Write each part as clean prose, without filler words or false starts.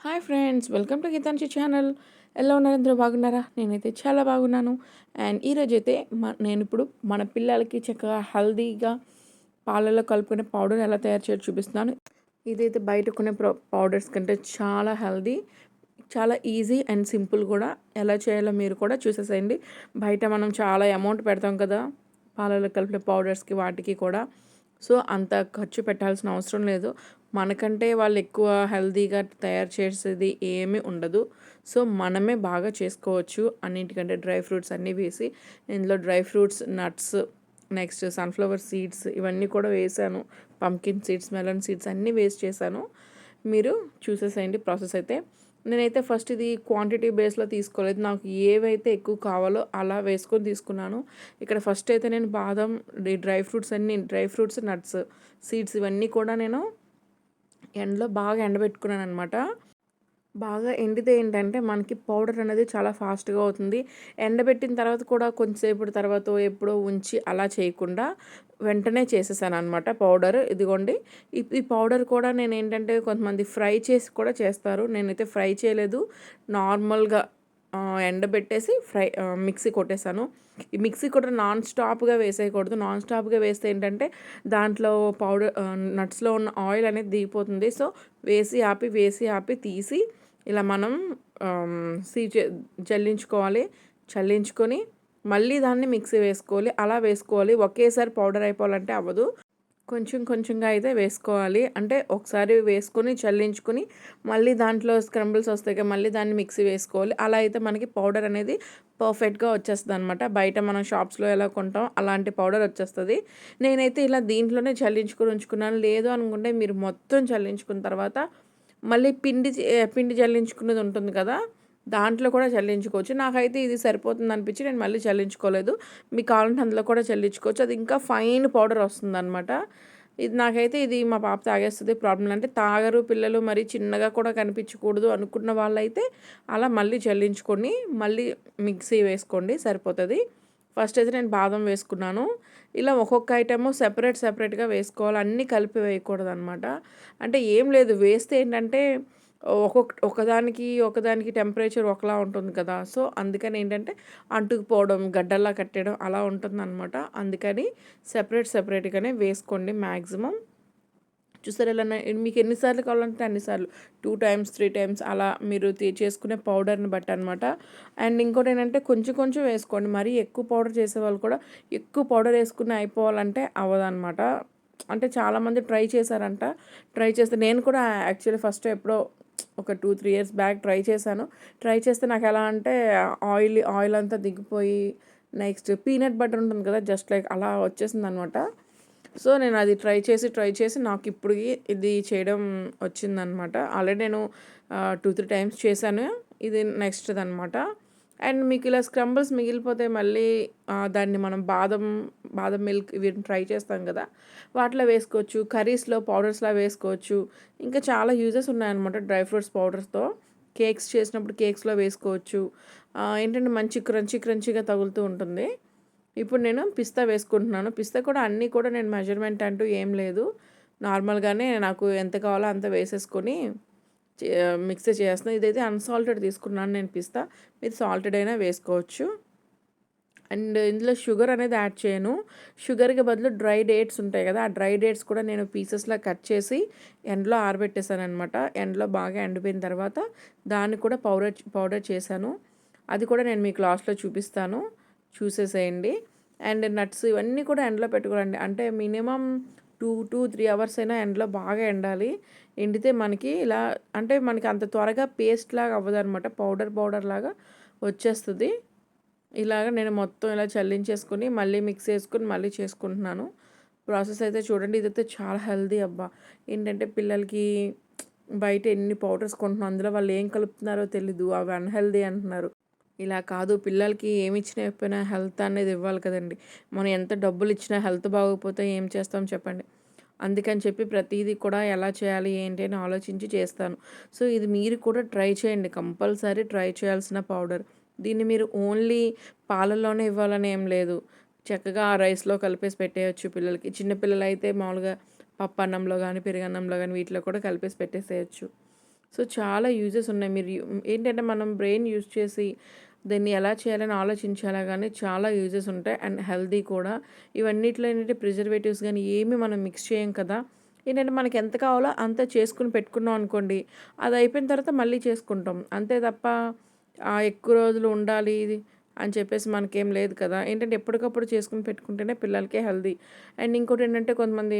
Hi friends, welcome to Geetanshi channel. ఎలా ఉన్నారు? అందరూ బాగున్నారా? నేనైతే చాలా బాగున్నాను. అండ్ ఈరోజైతే నేను ఇప్పుడు మన పిల్లలకి చక్కగా హెల్దీగా పాలలో కలుపుకునే పౌడర్ ఎలా తయారు చేయాలో చూపిస్తున్నాను. ఇదైతే బయట కొనే పౌడర్స్ కంటే చాలా హెల్దీ, చాలా ఈజీ అండ్ సింపుల్ కూడా. ఎలా చేయాలో మీరు కూడా చూసేసేయండి. బయట మనం చాలా అమౌంట్ పెడతాం కదా పాలలో కలిపిన పౌడర్స్కి, వాటికి కూడా. సో అంత ఖర్చు పెట్టాల్సిన అవసరం లేదు. మనకంటే వాళ్ళు ఎక్కువ హెల్తీగా తయారు చేసేది ఏమీ ఉండదు. సో మనమే బాగా చేసుకోవచ్చు. అన్నింటికంటే డ్రై ఫ్రూట్స్ అన్నీ వేసి, ఇందులో dry fruits, nuts, next sunflower seeds ఇవన్నీ కూడా వేసాను. పంకిన్ సీడ్స్, మెలన్ సీడ్స్ అన్నీ వేస్ట్ చేశాను. మీరు చూసేసేయండి ప్రాసెస్ అయితే. నేనైతే ఫస్ట్ ఇది క్వాంటిటీ బేస్లో తీసుకోలేదు. నాకు ఏవైతే ఎక్కువ కావాలో అలా వేసుకొని తీసుకున్నాను. ఇక్కడ ఫస్ట్ అయితే నేను బాదం, డ్రై ఫ్రూట్స్, నట్స్, సీడ్స్ ఇవన్నీ కూడా నేను ఎండలో బాగా ఎండబెట్టుకున్నాను అనమాట. బాగా ఎండితే ఏంటంటే మనకి పౌడర్ అనేది చాలా ఫాస్ట్గా అవుతుంది. ఎండబెట్టిన తర్వాత కూడా కొంచెంసేపు తర్వాత ఎప్పుడో ఉంచి అలా చేయకుండా వెంటనే చేసేసాను అనమాట పౌడర్. ఇదిగోండి, ఈ పౌడర్ కూడా నేను ఏంటంటే కొంతమంది ఫ్రై చేసి కూడా చేస్తారు. నేనైతే ఫ్రై చేయలేదు, నార్మల్గా ఎండబెట్టేసి మిక్సీ కొట్టేశాను. ఈ మిక్సీ కూడా నాన్ స్టాప్గా వేసేయకూడదు. నాన్ స్టాప్గా వేస్తే ఏంటంటే దాంట్లో నట్స్లో ఉన్న ఆయిల్ అనేది దిగిపోతుంది. సో వేసి ఆపి తీసి ఇలా మనం సీ చల్లించుకొని మళ్ళీ దాన్ని మిక్సీ వేసుకోవాలి. అలా వేసుకోవాలి. ఒకేసారి పౌడర్ అయిపోవాలంటే అవ్వదు. కొంచెం కొంచెంగా అయితే వేసుకోవాలి. అంటే ఒకసారి వేసుకొని చల్లించుకొని మళ్ళీ దాంట్లో స్క్రంబుల్స్ వస్తాయి కదా, మళ్ళీ దాన్ని మిక్సీ వేసుకోవాలి. అలా అయితే మనకి పౌడర్ అనేది పర్ఫెక్ట్గా వచ్చేస్తుంది అనమాట. బయట మనం షాప్స్లో ఎలా కొంటాం అలాంటి పౌడర్ వచ్చేస్తుంది. నేనైతే ఇలా దీంట్లోనే చల్లించుకొని ఉంచుకున్నాను. లేదు అనుకుంటే మీరు మొత్తం చల్లించుకున్న తర్వాత మళ్ళీ పిండి చల్లించుకున్నది ఉంటుంది కదా, దాంట్లో కూడా చల్లించుకోవచ్చు. నాకైతే ఇది సరిపోతుంది అనిపించి నేను మళ్ళీ చల్లించుకోలేదు. మీకు కావాలంటే అందులో కూడా చల్లించుకోవచ్చు. అది ఇంకా ఫైన్ పౌడర్ వస్తుందన్నమాట. ఇది మా పాప తాగేస్తుంది. ప్రాబ్లం అంటే తాగరు పిల్లలు, మరి చిన్నగా కూడా కనిపించకూడదు అనుకున్న వాళ్ళైతే అలా మళ్ళీ చల్లించుకొని మళ్ళీ మిక్సీ వేసుకోండి, సరిపోతుంది. ఫస్ట్ అయితే నేను బాదం వేసుకున్నాను. ఇలా ఒక్కొక్క ఐటెము సెపరేట్గా వేసుకోవాలి. అన్నీ కలిపి వేయకూడదు అనమాట. అంటే ఏం లేదు, వేస్తే ఏంటంటే ఒకదానికి టెంపరేచర్ ఒకలా ఉంటుంది కదా. సో అందుకని ఏంటంటే అంటుకుపోవడం, గడ్డల్లా కట్టడం అలా ఉంటుందన్నమాట. అందుకని సెపరేట్గానే వేసుకోండి మ్యాక్సిమం. చూసారు ఎలా మీకు ఎన్నిసార్లు కావాలంటే అన్నిసార్లు, 2 టైమ్స్ 3 టైమ్స్ అలా మీరు చేసుకునే పౌడర్ని బట్టి అనమాట. అండ్ ఇంకోటి ఏంటంటే కొంచెం కొంచెం వేసుకోండి. మరీ ఎక్కువ పౌడర్ చేసేవాళ్ళు కూడా ఎక్కువ పౌడర్ వేసుకుని అయిపోవాలంటే అవ్వదన్నమాట. అంటే చాలామంది ట్రై చేశారంట. ట్రై చేస్తే నేను కూడా యాక్చువల్లీ ఫస్ట్ ఎప్పుడో ఒక 2-3 ఇయర్స్ బ్యాక్ ట్రై చేస్తే నాకు ఎలా అంటే ఆయిల్ అంతా దిగిపోయి, నెక్స్ట్ పీనట్ బటర్ ఉంటుంది కదా, జస్ట్ లైక్ అలా వచ్చేసింది అనమాట. సో నేను అది ట్రై చేసి నాకు ఇప్పుడు ఇది చేయడం వచ్చిందనమాట. ఆల్రెడీ నేను 2-3 టైమ్స్ చేశాను. ఇది నెక్స్ట్ది అనమాట. అండ్ మీకు ఇలా స్క్రంబుల్స్ మిగిలిపోతే మళ్ళీ దాన్ని మనం బాదం మిల్క్ వీటిని ట్రై చేస్తాం కదా, వాటిలో వేసుకోవచ్చు. కర్రీస్లో పౌడర్స్లా వేసుకోవచ్చు. ఇంకా చాలా యూజెస్ ఉన్నాయన్నమాట డ్రై ఫ్రూట్స్ పౌడర్స్తో. కేక్స్ చేసినప్పుడు కేక్స్లో వేసుకోవచ్చు. ఏంటంటే మంచి క్రంచీగా తగులుతూ ఉంటుంది. ఇప్పుడు నేను పిస్తా వేసుకుంటున్నాను. పిస్తా కూడా అన్నీ కూడా నేను మెజర్మెంట్ అంటూ ఏం లేదు. నార్మల్గానే నాకు ఎంత కావాలో అంత వేసేసుకొని మిక్సీ చేస్తున్నాను. ఇదైతే అన్సాల్టెడ్ తీసుకున్నాను నేను పిస్తా. మీరు సాల్టెడ్ అయినా వేసుకోవచ్చు. అండ్ ఇందులో షుగర్ అనేది యాడ్ చేయను. షుగర్కి బదులు డ్రై డేట్స్ ఉంటాయి కదా, ఆ డ్రై డేట్స్ కూడా నేను పీసెస్లా కట్ చేసి ఎండలో ఆరబెట్టేసాను అనమాట. ఎండలో బాగా ఎండిపోయిన తర్వాత దాన్ని కూడా పౌడర్ చేశాను. అది కూడా నేను మీకు లాస్ట్లో చూపిస్తాను, చూసేసేయండి. అండ్ నట్స్ ఇవన్నీ కూడా ఎండలో పెట్టుకోవాలండి. అంటే మినిమం 2-3 అవర్స్ అయినా ఎండలో బాగా ఎండాలి. ఎండితే మనకి ఇలా అంటే మనకి అంత త్వరగా పేస్ట్ లాగా అవ్వదు అనమాట, పౌడర్ లాగా వచ్చేస్తుంది. ఇలాగ నేను మొత్తం ఇలా చల్లించేసుకుని మళ్ళీ మిక్స్ చేసుకుని మళ్ళీ చేసుకుంటున్నాను. ప్రాసెస్ అయితే చూడండి. ఇదైతే చాలా హెల్దీ అబ్బా. ఏంటంటే పిల్లలకి బయట ఎన్ని పౌడర్స్ కొంటున్నాం, అందులో వాళ్ళు ఏం కలుపుతున్నారో తెలీదు, అవి అన్హెల్దీ అంటున్నారు. ఇలా కాదు, పిల్లలకి ఏమి ఇచ్చినా చెప్పినా హెల్త్ అనేది ఇవ్వాలి కదండి. మనం ఎంత డబ్బులు ఇచ్చినా హెల్త్ బాగోకపోతే ఏం చేస్తాం చెప్పండి. అందుకని చెప్పి ప్రతిదీ కూడా ఎలా చేయాలి ఏంటి అని ఆలోచించి చేస్తాను. సో ఇది మీరు కూడా ట్రై చేయండి, కంపల్సరీ ట్రై చేయాల్సిన పౌడర్. దీన్ని మీరు ఓన్లీ పాలల్లోనే ఇవ్వాలని ఏం లేదు. చక్కగా రైస్లో కలిపేసి పెట్టేయచ్చు పిల్లలకి. చిన్నపిల్లలు అయితే మామూలుగా పప్పు అన్నంలో కానీ, పెరుగన్నంలో కానీ వీటిలో కూడా కలిపేసి పెట్టేసేయచ్చు. సో, చాలా యూజెస్ ఉన్నాయి. ఏంటంటే మనం బ్రెయిన్ యూజ్ చేసి దీన్ని ఎలా చేయాలని ఆలోచించాలా గానీ చాలా యూజెస్ ఉంటాయి. అండ్ హెల్తీ కూడా. ఇవన్నిట్లో ఏంటంటే ప్రిజర్వేటివ్స్ గానీ ఏమి మనం మిక్స్ చేయం కదా! ఏంటంటే మనకి ఎంత కావాలో అంత చేసుకొని పెట్టుకున్నాం అనుకోండి, అది అయిపోయిన తర్వాత మళ్ళీ చేసుకుంటాం. అంతే తప్ప ఎక్కువ రోజులు ఉండాలి ఇది అని చెప్పేసి మనకేం లేదు కదా! ఏంటంటే ఎప్పటికప్పుడు చేసుకొని పెట్టుకుంటేనే పిల్లలకే హెల్తీ. అండ్ ఇంకోటేంటంటే కొంతమంది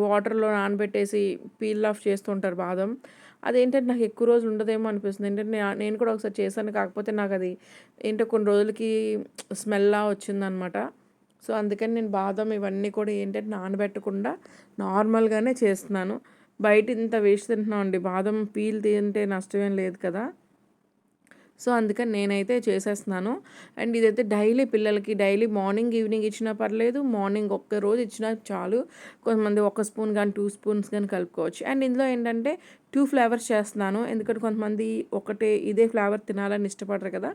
వాటర్‌లో నానబెట్టేసి పీల్ ఆఫ్ చేస్తూ ఉంటారు బాదం. అదేంటంటే నాకు ఎక్కువ రోజులు ఉండదేమో అనిపిస్తుంది. ఏంటంటే నేను కూడా ఒకసారి చేశాను. కాకపోతే నాకది ఏంటో కొన్ని రోజులకి స్మెల్‌లా వచ్చిందనమాట. సో, అందుకని నేను బాదం ఇవన్నీ కూడా ఏంటంటే నానబెట్టకుండా నార్మల్‌గానే చేస్తున్నాను. బయట ఇంత వేస్ట్ తింటున్నామండి. బాదం పీల్ తింటే నష్టమేం లేదు కదా! సో, అందుకని నేనైతే చేసేస్తున్నాను. అండ్ ఇదైతే డైలీ పిల్లలకి డైలీ మార్నింగ్, ఈవినింగ్ ఇచ్చినా పర్లేదు. మార్నింగ్ ఒక్కరోజు ఇచ్చినా చాలు. కొంతమంది ఒక స్పూన్ గానీ, 2 స్పూన్స్ గానీ కలుపుకోవచ్చు. అండ్ ఇందులో ఏంటంటే 2 ఫ్లేవర్స్ చేస్తున్నాను. ఎందుకంటే కొంతమంది ఒకటే ఇదే ఫ్లేవర్ తినాలని ఇష్టపడరు కదా!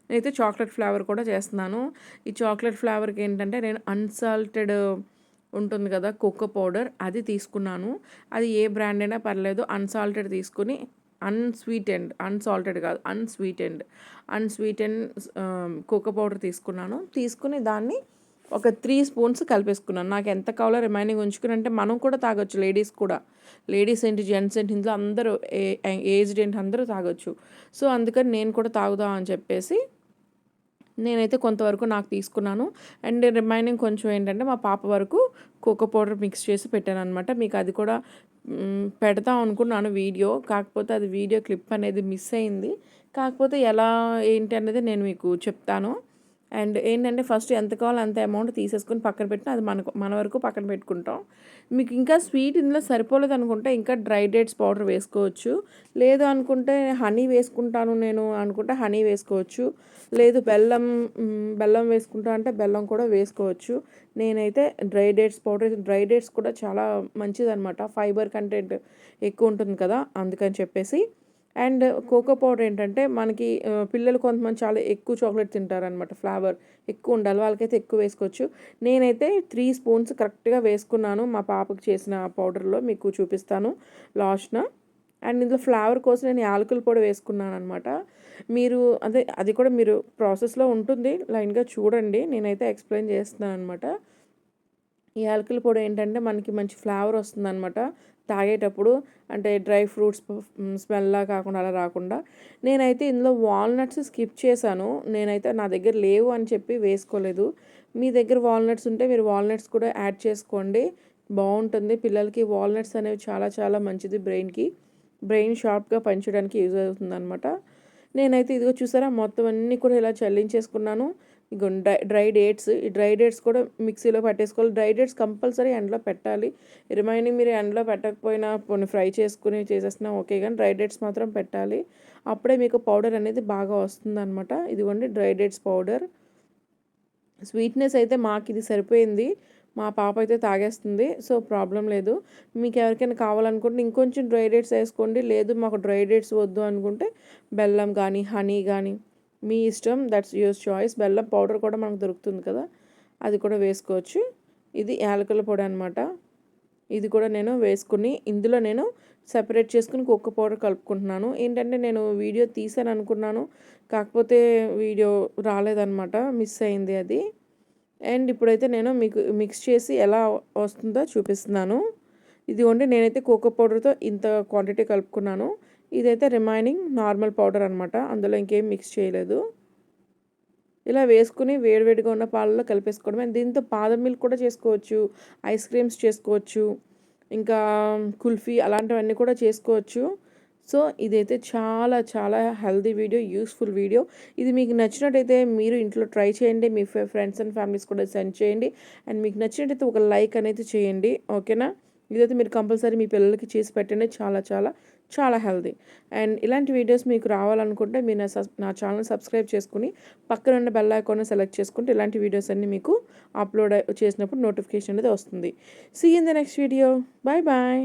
నేనైతే చాక్లెట్ ఫ్లేవర్ కూడా చేస్తున్నాను. ఈ చాక్లెట్ ఫ్లేవర్‌కి ఏంటంటే నేను అన్సాల్టెడ్ ఉంటుంది కదా! కోకో పౌడర్ అది తీసుకున్నాను. అది ఏ బ్రాండ్ అయినా పర్లేదు. అన్సాల్టెడ్ తీసుకొని అన్సాల్టెడ్ కాదు. అన్‌స్వీటెండ్ కోకో పౌడర్ తీసుకున్నాను. తీసుకొని దాన్ని ఒక 3 స్పూన్స్ కలిపేసుకున్నాను. నాకెంత కావాలో రిమైనింగ్ ఉంచుకుని అంటే మనం కూడా తాగొచ్చు లేడీస్ కూడా. లేడీస్ ఏంటి, జెంట్స్ ఏంటి ఇందులో అందరూ ఏజ్డ్ ఏంటి అందరూ తాగొచ్చు. సో, అందుకని నేను కూడా తాగుదాం అని చెప్పేసి నేనైతే కొంతవరకు నాకు తీసుకున్నాను. అండ్ రిమైనింగ్ కొంచెం ఏంటంటే మా పాప వరకు కోకో పౌడర్ మిక్స్ చేసి పెట్టాననమాట. మీకు అది కూడా పెడదాం అనుకున్నాను వీడియో. కాకపోతే అది వీడియో క్లిప్ అనేది మిస్ అయింది. కాకపోతే ఎలా ఏంటి అనేది నేను మీకు చెప్తాను. అండ్ ఏంటంటే ఫస్ట్ ఎంత కావాలో అంత అమౌంట్ తీసేసుకొని పక్కన పెట్టిన అది మన వరకు పక్కన పెట్టుకుంటాం. మీకు ఇంకా స్వీట్ ఇందులో సరిపోలేదనుకుంటే ఇంకా డ్రై డేట్స్ పౌడర్ వేసుకోవచ్చు. లేదు అనుకుంటే హనీ వేసుకుంటాను నేను అనుకుంటే హనీ వేసుకోవచ్చు. లేదు బెల్లం వేసుకుంటా అంటే బెల్లం కూడా వేసుకోవచ్చు. నేనైతే డ్రై డేట్స్ కూడా చాలా మంచిదనమాట. ఫైబర్ కంటెంట్ ఎక్కువ ఉంటుంది కదా! అందుకని చెప్పేసి. అండ్ కోకో పౌడర్ ఏంటంటే మనకి పిల్లలు కొంతమంది చాలా ఎక్కువ చాక్లెట్ తింటారనమాట. ఫ్లేవర్ ఎక్కువ ఉండాలి. వాళ్ళకైతే ఎక్కువ వేసుకోవచ్చు. నేనైతే 3 స్పూన్స్ కరెక్ట్‌గా వేసుకున్నాను. మా పాపకి చేసిన పౌడర్‌లో మీకు చూపిస్తాను లాస్ట్‌న. అండ్ ఇందులో ఫ్లేవర్ కోసం నేను యాలకుల పొడి వేసుకున్నాననమాట. అది కూడా మీరు ప్రాసెస్‌లో ఉంటుంది. లైన్‌గా చూడండి. నేనైతే ఎక్స్‌ప్లెయిన్ చేస్తున్నాననమాట. ఈ యాలకుల పొడి ఏంటంటే మనకి మంచి ఫ్లేవర్ వస్తుందనమాట తాగేటప్పుడు. అంటే డ్రై ఫ్రూట్స్ స్మెల్‌లా కాకుండా అలా రాకుండా. నేనైతే ఇందులో వాల్నట్స్ స్కిప్ చేశాను. నా దగ్గర లేవు అని చెప్పి వేసుకోలేదు. మీ దగ్గర వాల్నట్స్ ఉంటే మీరు వాల్నట్స్ కూడా యాడ్ చేసుకోండి. బావుంటుంది. పిల్లలకి వాల్నట్స్ అనేవి చాలా చాలా మంచిది బ్రెయిన్‌కి. బ్రెయిన్ షార్ప్‌గా పనిచేయడానికి యూజ్ అవుతుందనమాట. నేనైతే ఇదిగో చూసారా మొత్తం అన్నీ కూడా ఇలా చల్లించేసుకున్నాను. ఇగోండి ఈ డ్రై డేట్స్ కూడా మిక్సీలో పట్టేసుకోవాలి. డ్రై డేట్స్ కంపల్సరీ ఎండలో పెట్టాలి. రిమైనింగ్ మీరు ఎండలో పెట్టకపోయినా పోనీ ఫ్రై చేసుకొని చేసేసినా ఓకే. కానీ డ్రై డేట్స్ మాత్రం పెట్టాలి. అప్పుడే మీకు పౌడర్ అనేది బాగా వస్తుందనమాట. ఇదిగోండి డ్రై డేట్స్ పౌడర్. స్వీట్‌నెస్ అయితే మాకిది సరిపోయింది. మా పాప అయితే తాగేస్తుంది. సో, ప్రాబ్లమ్ లేదు. మీకెవరికైనా కావాలనుకుంటే ఇంకొంచెం డ్రై డేట్స్ ఏసుకోండి. లేదు మాకు డ్రై డేట్స్ వద్దు అనుకుంటే బెల్లం గానీ, హనీ గానీ మీ ఇష్టం. That's your choice. బెల్లం పౌడర్ కూడా మనకు దొరుకుతుంది కదా! అది కూడా వేసుకోవచ్చు. ఇది యాలకుల పొడి అనమాట. ఇది కూడా నేను వేసుకుని ఇందులో నేను సెపరేట్ చేసుకుని కోకో పౌడర్ కలుపుకుంటున్నాను. ఏంటంటే నేను వీడియో తీసాననుకున్నాను. కాకపోతే వీడియో రాలేదనమాట. మిస్ అయింది అది. అండ్ ఇప్పుడైతే నేను మీకు మిక్స్ చేసి ఎలా వస్తుందో చూపిస్తున్నాను. ఇదిగోండి నేనైతే కోకో పౌడర్‌తో ఇంత క్వాంటిటీ కలుపుకున్నాను. ఇదైతే రిమైనింగ్ నార్మల్ పౌడర్ అనమాట. అందులో ఇంకేం మిక్స్ చేయలేదు. ఇలా వేసుకొని వేడివేడిగా ఉన్న పాలల్లో కలిపేసుకోవడమే. దీంతో బాదం మిల్క్ కూడా చేసుకోవచ్చు. ఐస్ క్రీమ్స్ చేసుకోవచ్చు. ఇంకా కుల్ఫీ అలాంటివన్నీ కూడా చేసుకోవచ్చు. సో, ఇదైతే చాలా చాలా హెల్తీ వీడియో, యూస్‌ఫుల్ వీడియో. ఇది మీకు నచ్చినట్టయితే మీరు ఇంట్లో ట్రై చేయండి. మీ ఫ్రెండ్స్ అండ్ ఫ్యామిలీస్ కూడా సెండ్ చేయండి. అండ్ మీకు నచ్చినట్టయితే ఒక లైక్ అనేది చేయండి. ఓకేనా? ఇదైతే మీరు కంపల్సరీ మీ పిల్లలకి చేసి పెట్టండి. చాలా చాలా చాలా హెల్తీ. అండ్ ఇలాంటి వీడియోస్ మీకు రావాలనుకుంటే మీరు నా ఛానల్ సబ్స్క్రైబ్ చేసుకుని పక్కన ఉన్న బెల్ ఐకాన్ సెలెక్ట్ చేసుకుంటే ఇలాంటి వీడియోస్ అన్నీ మీకు అప్లోడ్ చేసినప్పుడు నోటిఫికేషన్ అనేది వస్తుంది. See you in the next video. Bye bye.